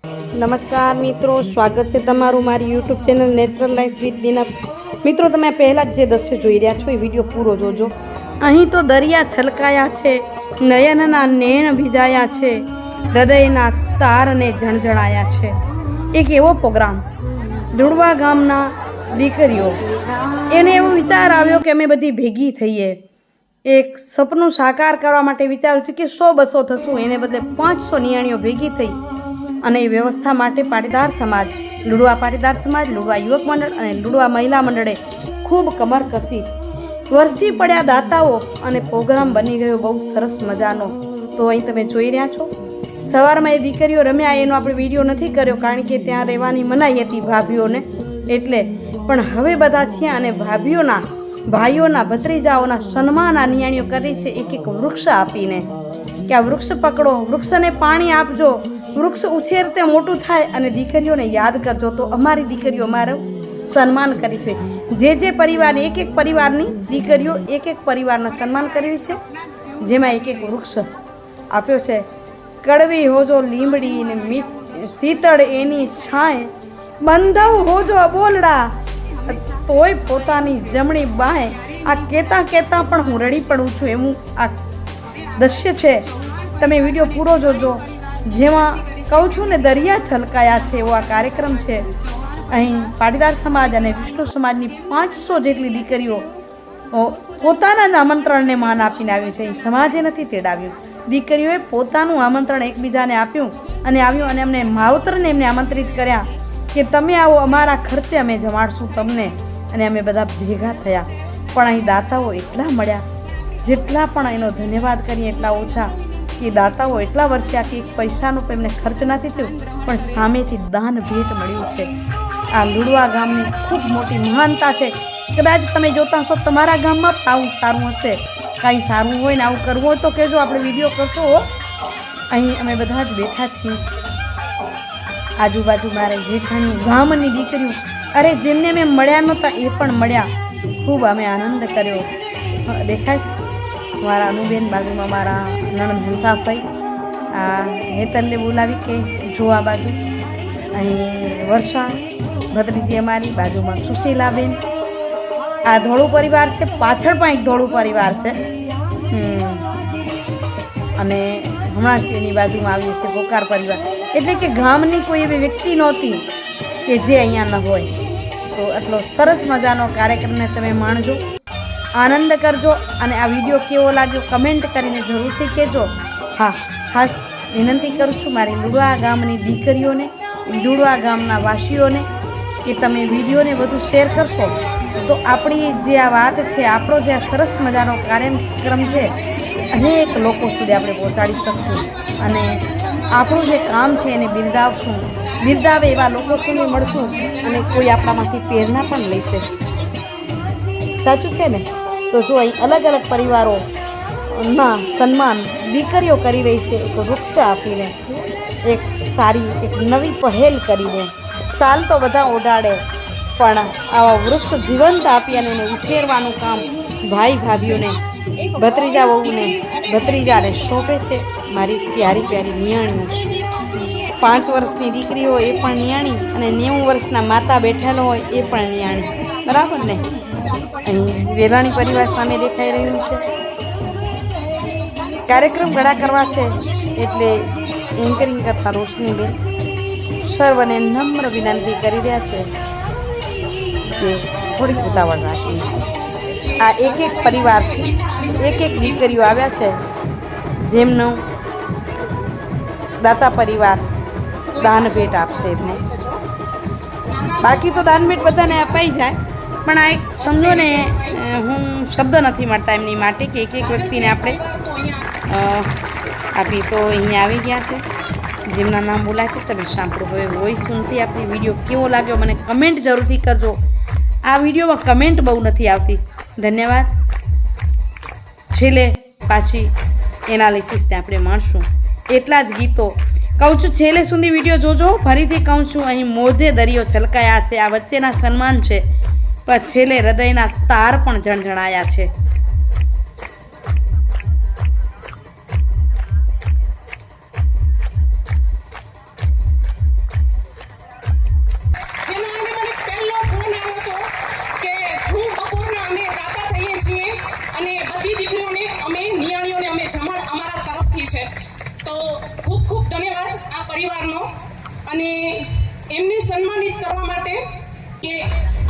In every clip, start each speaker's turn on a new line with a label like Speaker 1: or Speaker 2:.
Speaker 1: નમસ્કાર મિત્રો, સ્વાગત છે તમારું મારી YouTube channel natural life with Dina. મિત્રો, તમે પહેલાં જ જે દ્રશ્ય જોઈ રહ્યા છો એ વિડીયો પૂરો જોજો. અહીં તો દરિયા છલકાયા છે, નયનના નેણ ભીજાયા છે, હૃદયના તારને ઝણઝણાયા છે. એક એવો પ્રોગ્રામ લુડવા ગામના દીકરીઓ, એને એવો વિચાર આવ્યો કે અમે બધી ભેગી થઈએ, એક સપનું સાકાર કરવા માટે વિચાર્યું હતું કે 100-200 થશું, એને બદલે 500 નિયાણીઓ ભેગી થઈ અને એ વ્યવસ્થા માટે પાટીદાર સમાજ, લુડવા પાટીદાર સમાજ, લુડવા યુવક મંડળ અને લુડવા મહિલા મંડળે ખૂબ કમર કસી વરસી પડ્યા દાતાઓ અને પ્રોગ્રામ બની ગયો બહુ સરસ મજાનો. તો અહીં તમે જોઈ રહ્યા છો, સવારમાં એ દીકરીઓ રમ્યા, એનો આપણે વિડીયો નથી કર્યો કારણ કે ત્યાં રહેવાની મનાઈ હતી ભાભીઓને, એટલે. પણ હવે બધા છે અને ભાભીઓના, ભાઈઓના, ભત્રીજાઓના સન્માન આ નિયાણીઓ કરી છે એક એક વૃક્ષ આપીને કે આ વૃક્ષ પકડો, વૃક્ષને પાણી આપજો, વૃક્ષ ઉછેરતે મોટું થાય અને દીકરીઓને યાદ કરજો. તો અમારી દીકરીઓ અમારું સન્માન કરી છે. જે પરિવારની એક પરિવારની દીકરીઓ એક પરિવારનું સન્માન કરી છે, જેમાં એક વૃક્ષ આપ્યો છે. કડવી હોજો લીમડી ને શીતળ એની છાંય, બંધવ હોજો બોલડા તોય પોતાની જમણી બાહે. આ કહેતા પણ હું રડી પડું છું એવું આ દ્રશ્ય છે. તમે વિડીયો પૂરો જોજો, જેમાં કહું છું ને દરિયા છલકાયા છે એવો આ કાર્યક્રમ છે. અહીં પાટીદાર સમાજ અને વિષ્ણુ સમાજની 500 જેટલી દીકરીઓ પોતાના જ આમંત્રણને માન આપીને આવી છે. અહીં સમાજે નથી તેડાવ્યું, દીકરીઓએ પોતાનું આમંત્રણ એકબીજાને આપ્યું અને અમને માવતરને એમને આમંત્રિત કર્યા કે તમે આવો, અમારા ખર્ચે અમે જમાડશું તમને. અને અમે બધા ભેગા થયા. પણ અહીં દાતાઓ એટલા મળ્યા, જેટલા પણ એનો ધન્યવાદ કરીએ એટલા ઓછા. કે દાતાઓ એટલા વર્ષ્યા કે એક પૈસાનો પણ એમને ખર્ચ નથી થયો, પણ સામેથી દાન ભેટ મળ્યું છે. આ લુડવા ગામની ખૂબ મોટી મહાનતા છે. કદાચ તમે જોતા હશો તમારા ગામમાં આવું સારું હશે, કાંઈ સારું હોય ને આવું કરવું હોય તો કહેજો, આપણે વિડીયો કરશો. અહીં અમે બધા જ બેઠા છીએ, આજુબાજુ મારે જેઠાણી ગામની દીકરીઓ, અરે જેમને મેં મળ્યા નહોતા એ પણ મળ્યા. ખૂબ અમે આનંદ કર્યો. દેખાય છે મારા અનુબેન, બાજુમાં મારા નણંદ હંસાભાઈ, આ હેતલને બોલાવી કે જો આ બાજુ. અહીં વર્ષા ભત્રીજી અમારી, બાજુમાં સુશીલાબેન. આ ધોળું પરિવાર છે, પાછળ પણ એક ધોળું પરિવાર છે. અને હમણાં જ એની બાજુમાં આવીએ છે પોકાર પરિવાર. એટલે કે ગામની કોઈ એવી વ્યક્તિ નહોતી કે જે અહીંયા ન હોય. તો આટલો સરસ મજાનો કાર્યક્રમને તમે માણજો, આનંદ કરજો. અને આ વિડીયો કેવો લાગ્યો કમેન્ટ કરીને જરૂરથી કહેજો. હા, ખાસ વિનંતી કરું છું મારી લુડવા ગામની દીકરીઓને, લુડવા ગામના વાસીઓને કે તમે વિડીયોને વધુ શેર કરશો તો આપણી જે આ વાત છે, આપણો જે આ સરસ મજાનો કાર્યક્રમ છે, અનેક લોકો સુધી આપણે પહોંચાડી શકશું અને આપણું જે કામ છે એને બિરદાવે એવા લોકો સુધી મળશું અને કોઈ આપણામાંથી પ્રેરણા પણ લેશે. સાચું છે ને? તો જો અહીં અલગ અલગ પરિવારોના સન્માન દીકરીઓ કરી રહી છે, એક વૃક્ષ આપીને, એક સારી એક નવી પહેલ કરીને. સાલ તો બધા ઓઢાડે, પણ આવા વૃક્ષ જીવંત આપી અને એને ઉછેરવાનું કામ ભાઈ ભાભીઓને, ભત્રીજા વહુને, ભત્રીજાને સોંપે છે. મારી પ્યારી પ્યારી નિયાણીઓ, 5 વર્ષની દીકરીઓ એ પણ નિયાણી અને 90 વર્ષના માતા બેઠેલો હોય એ પણ નિયાણી. બરાબર ને? અહીં વેલાણી પરિવાર સામે દેખાઈ રહ્યું છે. કાર્યક્રમ ઘણા કરવા છે એટલે એન્કરિંગ કરતા રોશનીબેન સર્વને નમ્ર વિનંતી કરી રહ્યા છે કે થોડીક ઉતાવળ રાખી. આ એક પરિવારથી એક દીકરીઓ આવ્યા છે, જેમનો દાતા પરિવાર દાન ભેટ આપશે એમને. બાકી તો દાન ભેટ બધાને અપાઈ જાય, પણ આ એક સમજો ને, હું શબ્દ નથી મળતા એમની માટે કે એક વ્યક્તિને આપણે આપી. તો અહીંયા આવી ગયા છે, જેમના નામ બોલાય છે તમે સાંભળો. હવે વોઇસ સુનતી આપણી વિડીયો કેવો લાગ્યો મને કમેન્ટ જરૂરથી કરજો. આ વિડીયોમાં કમેન્ટ બહુ નથી આવતી. ધન્યવાદ. છેલ્લે પાછી એનાલિસિસને આપણે માણશું. એટલા જ ગીતો કહું છું, છેલ્લે સુધી વિડીયો જોજો. ફરીથી કહું છું, અહીં મોજે દરિયો છલકાયા છે, આ વચ્ચેના સન્માન છે, પણ છેલ્લે હૃદયના તાર પણ ઝણઝણાયા છે.
Speaker 2: પરિવારનો અને એમને સન્માનિત કરવા માટે કે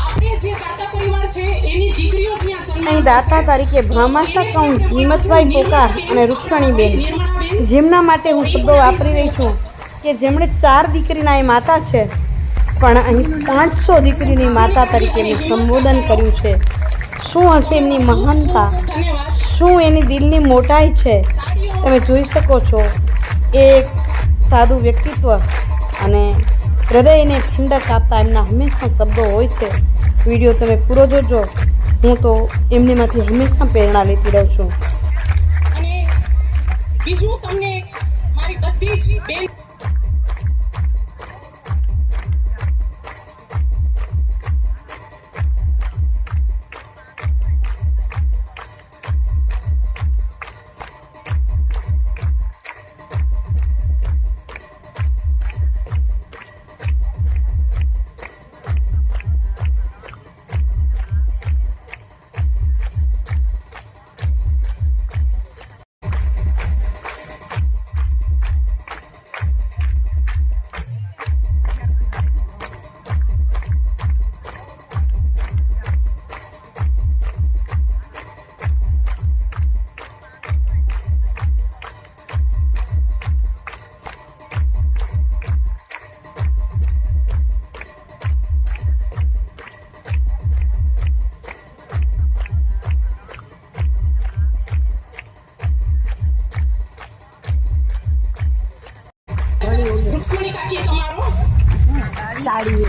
Speaker 2: આપણે જે દાતા પરિવાર છે એની દીકરીઓ જ્યાં સન્માન
Speaker 1: અહીં દાતા તરીકે ભામાસા કૌંસ હિંમતભાઈ પોકાર અને રૂક્ષણીબેન, જેમના માટે હું શબ્દો વાપરી રહી છું કે જેમણે 4 દીકરીના એ માતા છે, પણ અહીં 500 દીકરીની માતા તરીકે એનું સંબોધન કર્યું છે. શું હશે એમની મહાનતા, શું એની દિલની મોટાઈ છે, તમે જોઈ શકો છો. એક સાદું વ્યક્તિત્વ અને હૃદયને ઠંડક આપતા એમના હંમેશા શબ્દો હોય છે. વિડીયો તમે પૂરો જોજો. હું તો એમનીમાંથી હંમેશા પ્રેરણા લેતી રહું છું.
Speaker 2: અને બીજું તમને મારી બધી જ બેન રૂક્ષ્મણી કાકી તમારો
Speaker 1: સાડી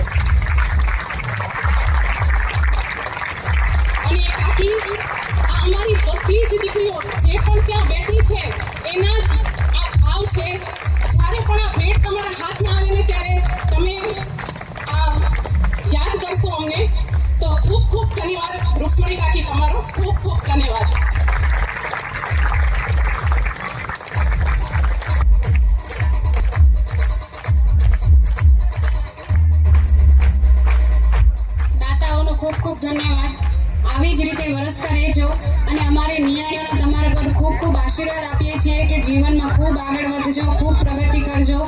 Speaker 2: અને કાકી આ અમારી બધી જ દીકરીઓ જે પણ ત્યાં બેઠી છે એના જ આ ભાવ છે. જ્યારે પણ આ ભેટ તમારા હાથમાં આવે ને ત્યારે તમે આ યાદ કરશો અમને. તો ખૂબ ખૂબ ધન્યવાદ રૂક્ષ્મણી કાકી, તમારો ખૂબ ખૂબ ધન્યવાદ. ખૂબ ખૂબ ધન્યવાદ. આવી જ રીતે વરસતા રહેજો અને અમારે નિયાણીઓના તમારા પર ખૂબ ખૂબ આશીર્વાદ આપીએ છીએ કે જીવનમાં ખૂબ આગળ વધજો, ખૂબ પ્રગતિ કરજો.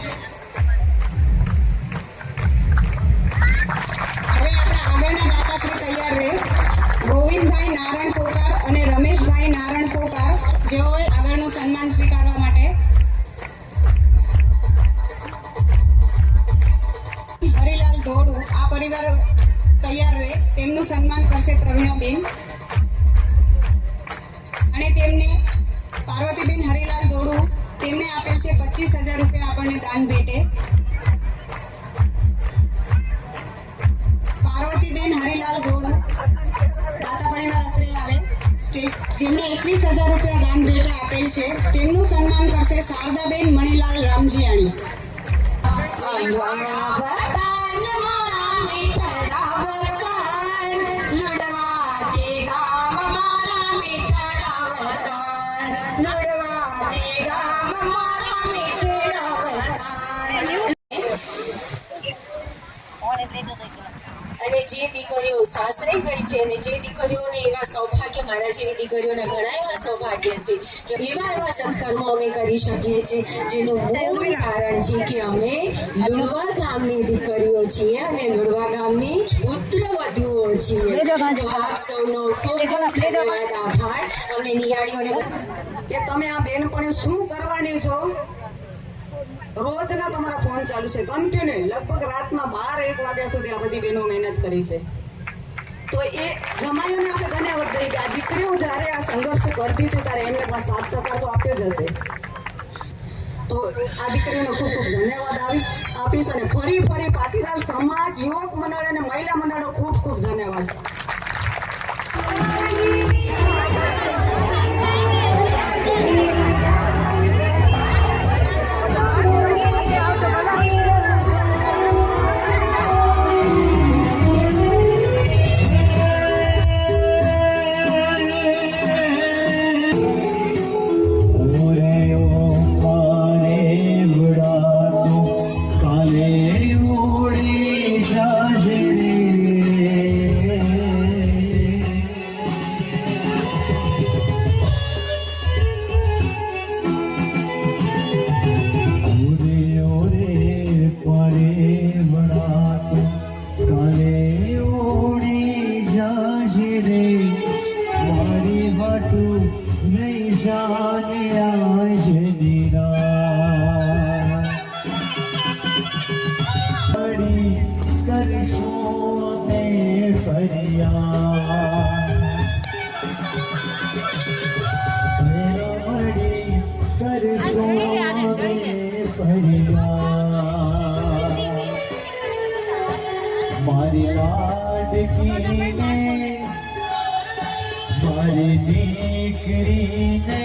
Speaker 2: હવે આપણા આગળના દાતાશ્રી તૈયાર રહે. ગોવિંદભાઈ નારાયણ પોકાર અને રમેશભાઈ નારાયણ પોકાર, જેઓએ આગળનું સન્માન સ્વીકારવા માટે હરિલાલ ધોડુ આ પરિવાર તૈયાર રહે. તેમનું સન્માન કરશે પ્રવીણાબેન અને તેમને પાર્વતીબેન હરિલાલ ધોડુ તેમને આપેલ છે 25,000 રૂપિયા આપણને દાન ભેટે. પાર્વતીબેન હરિલાલ ધોડુ દાતા પરિવાર અત્રે આવે સ્ટેજ, જેમને 21,000 રૂપિયા દાન ભેટે આપેલ છે. તેમનું સન્માન કરશે શારદાબેન મણીલાલ રામજીયાણી.
Speaker 3: અને જે દીકરીઓ સાસરે ગઈ છે અને જે દીકરીઓને એવા સૌભાગ્ય, મારા જેવી દીકરીઓના ઘણા એવા સૌભાગ્ય છે કે એવા સત્કર્મો અમે કરી શકીએ છીએ, જેનું મૂળ કારણ છે કે અમે લુણવા ગામની દીકરીઓ છીએ અને લુણવા ગામની જ પુત્રવધુઓ છીએ. તો આપ સૌનો ખૂબ ખૂબ ધન્યવાદ, આભાર. અમને નિયાણીઓને
Speaker 2: કે તમે આ બેનપણીઓ શું કરવાની છો. રોજના તમારા ફોન ચાલુ છે કન્ટિન્યુ, લગભગ રાતના 12-1 વાગ્યા સુધી આ બધી બહેનો મહેનત કરી છે. તો એ જમાઈઓને આપણે ધન્યવાદ દઈએ કે આ દીકરીઓ જ્યારે આ સંઘર્ષ કરતી હતી ત્યારે એમને પણ સાથ સહકાર તો આપ્યો જ હશે. તો આ દીકરીઓને ખૂબ ખૂબ ધન્યવાદ આપીશ અને ફરી પાટીદાર સમાજ, યુવક મંડળ અને મહિલા મંડળો ખૂબ ખૂબ ધન્યવાદ.
Speaker 4: કાલે ઉડી જાજે કરશું ને ફરિયાદ મેરો મળી કરશું ને ફરિયાદ મારી લાડકીને મારી દીકરીને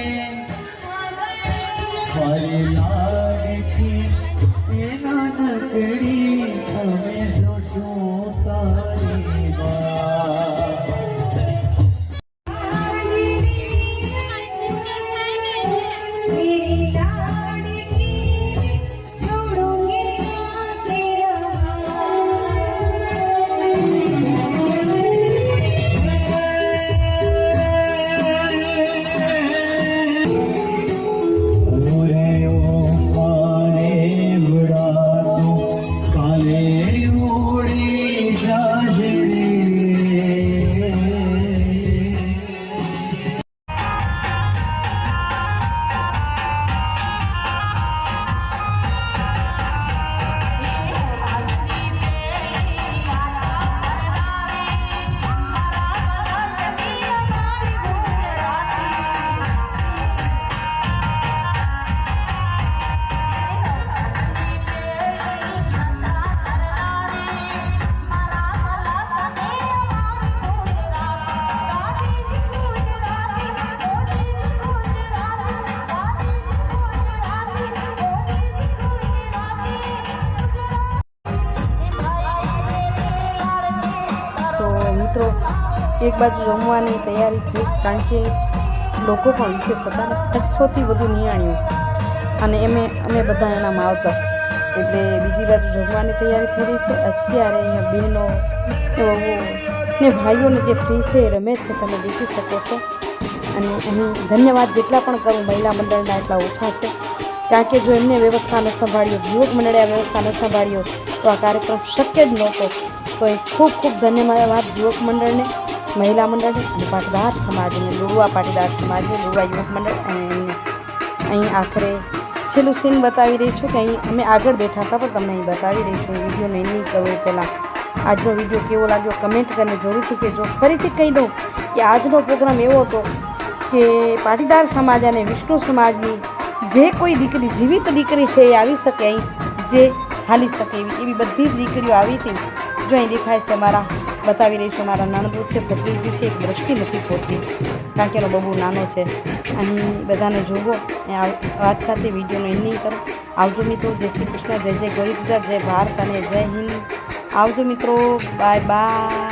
Speaker 4: મારી લાડકી એના નકડી અમે જોશું તારી વાત
Speaker 1: મિત્રો એક બાજુ જમવાની તૈયારી થઈ, કારણ કે લોકો પણ વિશેષ હતા, 800થી વધુ નિયાણીઓ અને અમે બધા એના માવતર, એટલે બીજી બાજુ જમવાની તૈયારી થઈ રહી છે. અત્યારે અહીંયા બહેનો ને ભાઈઓને જે ફ્રી છે એ રમે છે, તમે દેખી શકો છો. અને અહીં ધન્યવાદ જેટલા પણ કરું મહિલા મંડળના એટલા ઓછા છે, કારણ કે જો એમને વ્યવસ્થા ન સંભાળ્યો, યુવક મંડળે આ વ્યવસ્થા ન સંભાળ્યો તો આ કાર્યક્રમ શક્ય જ નહોતો. તો એ ખૂબ ખૂબ ધન્યવાદ યુવક મંડળને, મહિલા મંડળને અને પાટીદાર સમાજને, લુડવા પાટીદાર સમાજને, લુડવા યુવક મંડળ. અને એમને અહીં આખરે છેલ્લું સીન બતાવી રહી છું કે અહીં અમે આગળ બેઠા હતા, પણ તમને અહીં બતાવી રહી છું. વિડીયોને નહીં કરવું પહેલાં આજનો વિડીયો કેવો લાગ્યો કમેન્ટ કરીને જરૂરથી કહેજો. ફરીથી કહી દઉં કે આજનો પ્રોગ્રામ એવો હતો કે પાટીદાર સમાજ અને વિષ્ણુ સમાજની જે કોઈ દીકરી, જીવિત દીકરી છે એ આવી શકે અહીં, જે હાલી શકે એવી બધી જ દીકરીઓ આવી હતી. જો અહીં દેખાય છે મારા, બતાવી રહી છું, મારા નણંદો છે, ભત્રીજી છે, એક દ્રષ્ટિ નથી પહોંચી કારણ કે એનો બહુ નાનો છે. અહીં બધાને જોવો આ વાત સાથે વિડીયોનો એન્ડ નહીં કરો. આવજો મિત્રો, જય શ્રી કૃષ્ણ, જય જય ગોરી ગુજરાત, જય ભારત અને જય હિન્દ. આવજો મિત્રો, બાય બાય.